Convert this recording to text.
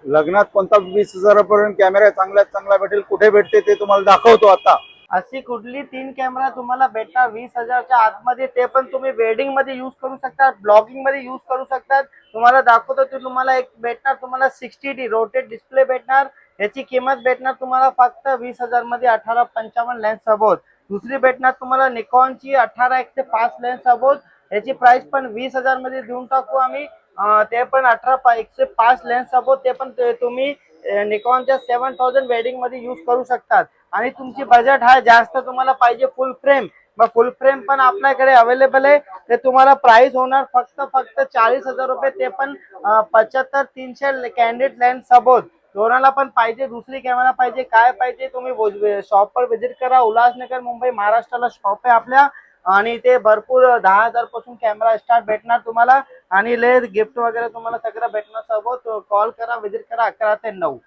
लग्नात कोणता 20,000पर्यंत कॅमेरा चांगल्यात चांगला भेटेल, कुठे भेटते ते तुम्हाला दाखवतो आता। अशी कुठली 3 कॅमेरा तुम्हाला भेटणार 20,000च्या आतमध्ये, ते पण तुम्ही वेडिंग मध्ये यूज करू शकता, ब्लॉगिंग मध्ये यूज करू शकतात। तुम्हाला दाखवतो ते तुम्हाला एक भेटणार तुम्हाला 60D रोटेट डिस्प्ले भेटणार। याची किंमत भेटणार तुम्हाला फक्त 20,000 मध्ये 1855 लेन्स सबोत। दुसरी भेटणार तुम्हाला निकॉनची 18:1:5 लेन्स सबोत। याची प्राइस पण 20,000 मध्ये देऊन टाकू आम्ही। ते पण 18:1:5 लेन्स सबोत, ते पण तुम्ही निकॉनच्या 7000 वेडिंग मध्ये यूज करू शकतात। आणि तुमची बजेट आहे जास्त, तुम्हाला पाहिजे फुल फ्रेम, मग फुल फ्रेम पण आपल्याकडे अवेलेबल आहे। ते तुम्हाला प्राइस होणार फक्त 40,000 रुपये, ते पण 75-300 कॅन्डिड लेन्स सबोत। कोणाला पण पाहिजे, दुसरी कॅमेरा पाहिजे, काय पाहिजे, तुम्ही शॉपवर व्हिजिट करा। उल्हासनगर मुंबई महाराष्ट्राला शॉप आहे आपल्या। आणि ते भरपूर 10,000 पासून कॅमेरा स्टार्ट भेटणार तुम्हाला। आणि ले गिफ्ट वगैरे तुम्हाला सगळं भेटणार सबोत। कॉल करा, व्हिजिट करा 11 ते 9।